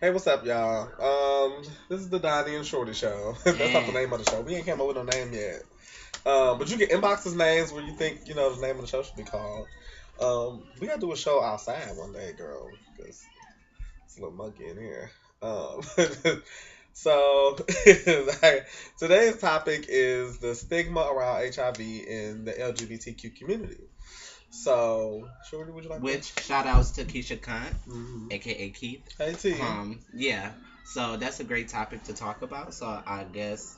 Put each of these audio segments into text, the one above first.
Hey, what's up, y'all? This is the Donnie and Shorty show. That's not the And name of the show. We ain't came up with no name yet. But you can inbox us names where you think the name of the show should be called. We gotta do a show outside one day, girl, because it's a little monkey in here. Um, so today's topic is the stigma around HIV in the LGBTQ community. So, Shorty, would you like to? which shout outs to Keisha Kant, Hmm. aka Keith. Hey, T. Yeah. So that's a great topic to talk about. So I guess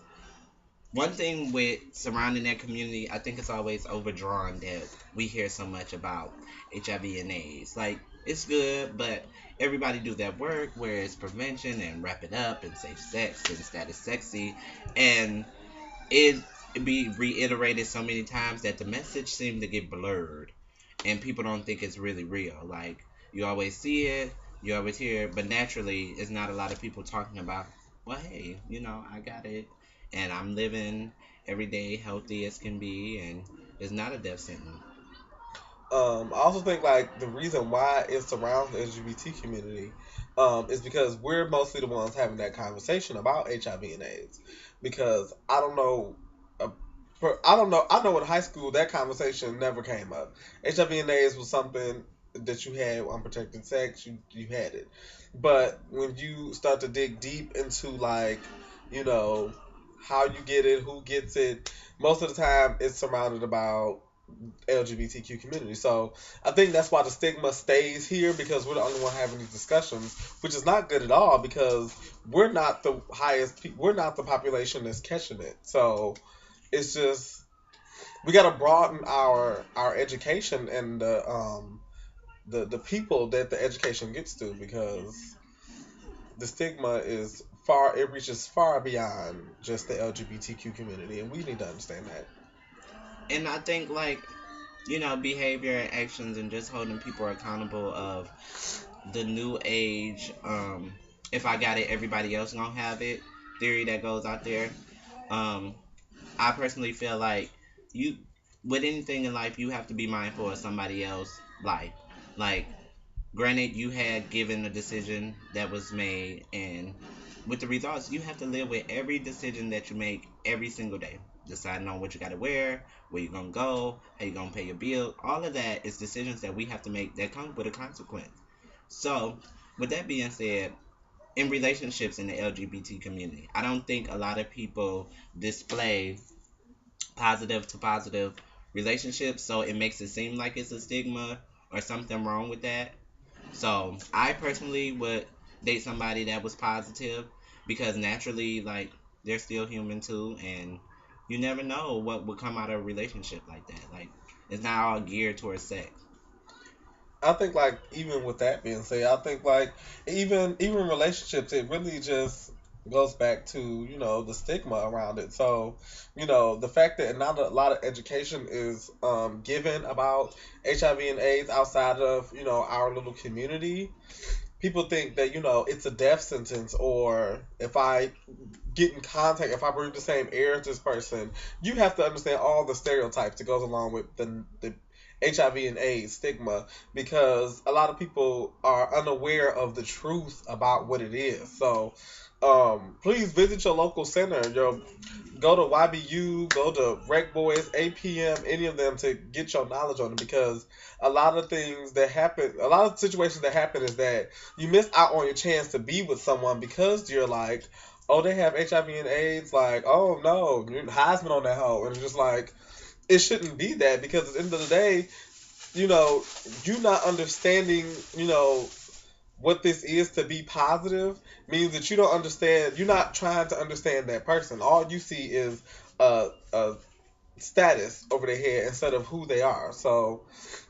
one thing with surrounding that community, I think it's always overdrawn that we hear so much about HIV and AIDS. Like it's good, but everybody do that work where it's prevention and wrap it up and safe sex and status sexy, and it be reiterated so many times that the message seemed to get blurred and people don't think it's really real. Like you always see it, you always hear it, but naturally it's not a lot of people talking about, well, hey, I got it and I'm living every day healthy as can be and it's not a death sentence. I also think like the reason why it surrounds the LGBT community is because we're mostly the ones having that conversation about HIV and AIDS. Because I don't know, uh, I don't know. I know in high school that conversation never came up. HIV and AIDS was something that you had unprotected sex. You had it, but when you start to dig deep into like you know how you get it, who gets it, most of the time it's surrounded about LGBTQ community. So I think that's why the stigma stays here because we're the only one having these discussions, which is not good at all because we're not the we're not the population that's catching it. So it's just we got to broaden our education and the people that the education gets to because the stigma is far it reaches far beyond just the LGBTQ community and we need to understand that. And I think like, behavior and actions and just holding people accountable of the new age, if I got it, everybody else gonna have it theory that goes out there. Um, I personally feel like you, with anything in life, you have to be mindful of somebody else's life. Like, granted, you had given a decision that was made, and with the results, you have to live with every decision that you make every single day. Deciding on what you gotta wear, where you're gonna go, how you're gonna pay your bill. All of that is decisions that we have to make that come with a consequence. So, with that being said, in relationships in the LGBT community, I don't think a lot of people display positive to positive relationships, so it makes it seem like it's a stigma or something wrong with that. So I personally would date somebody that was positive because naturally, like, they're still human too, and you never know what would come out of a relationship like that. Like, it's not all geared towards sex. I think like even with that being said, I think like even relationships, it really just goes back to the stigma around it. So the fact that not a lot of education is given about HIV and AIDS outside of our little community. People think that it's a death sentence, or if I get in contact, if I breathe the same air as this person, you have to understand all the stereotypes that goes along with the HIV and AIDS stigma because a lot of people are unaware of the truth about what it is. So, please visit your local center. Go to YBU, go to Rec Boys, APM, any of them to get your knowledge on it because a lot of things that happen, a lot of situations that happen is that you miss out on your chance to be with someone because you're like, oh, they have HIV and AIDS. Like, oh no, you're Heisman on that hoe, and it's just like it shouldn't be that because at the end of the day, you know, you not understanding, what this is to be positive means that you don't understand. You're not trying to understand that person. All you see is a status over their head instead of who they are. So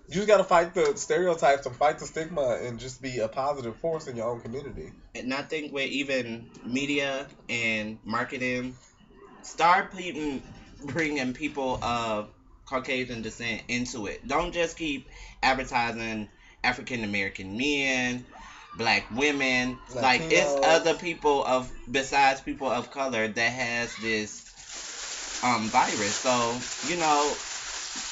you just gotta fight the stereotypes and fight the stigma and just be a positive force in your own community. And I think with even media and marketing, start bringing people of Caucasian descent into it. Don't just keep advertising African American men, black women. Like it's Latinos. other people of besides people of color that has this virus. So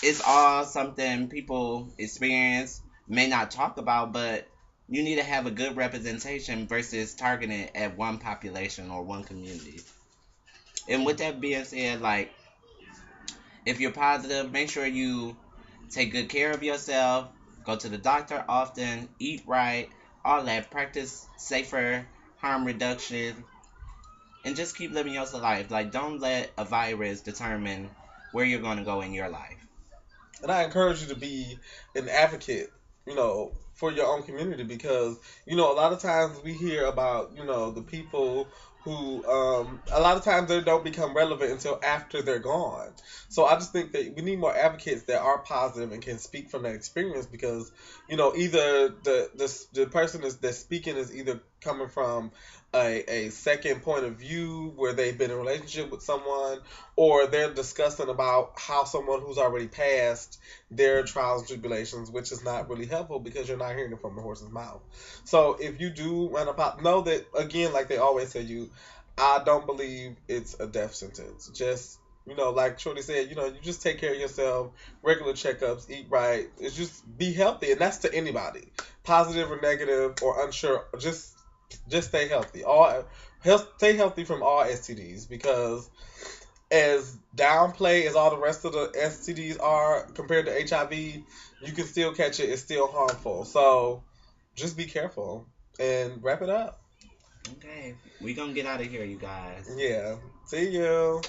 it's all something people experience, may not talk about, but You need to have a good representation versus targeting at one population or one community. And with that being said, like, if you're positive, make sure you take good care of yourself, go to the doctor often, eat right, all that, practice safer harm reduction, and just keep living your life. Like, don't let a virus determine where you're going to go in your life. And I encourage you to be an advocate, for your own community because, a lot of times we hear about, the people who, a lot of times they don't become relevant until after they're gone. So I just think that we need more advocates that are positive and can speak from that experience because, either the person that's speaking is either coming from a second point of view where they've been in a relationship with someone, or they're discussing about how someone who's already passed their trials and tribulations, which is not really helpful because you're not hearing it from the horse's mouth. So if you do run a pop, know that again, like they always tell you, I don't believe it's a death sentence. Just like Shorty said, you just take care of yourself, regular checkups, eat right. It's just be healthy, and that's to anybody, positive or negative or unsure. Just stay healthy. Stay healthy from all STDs because as downplay as all the rest of the STDs are compared to HIV, you can still catch it. It's still harmful. So just be careful and wrap it up. Okay, we gonna get out of here, you guys. Yeah. See you.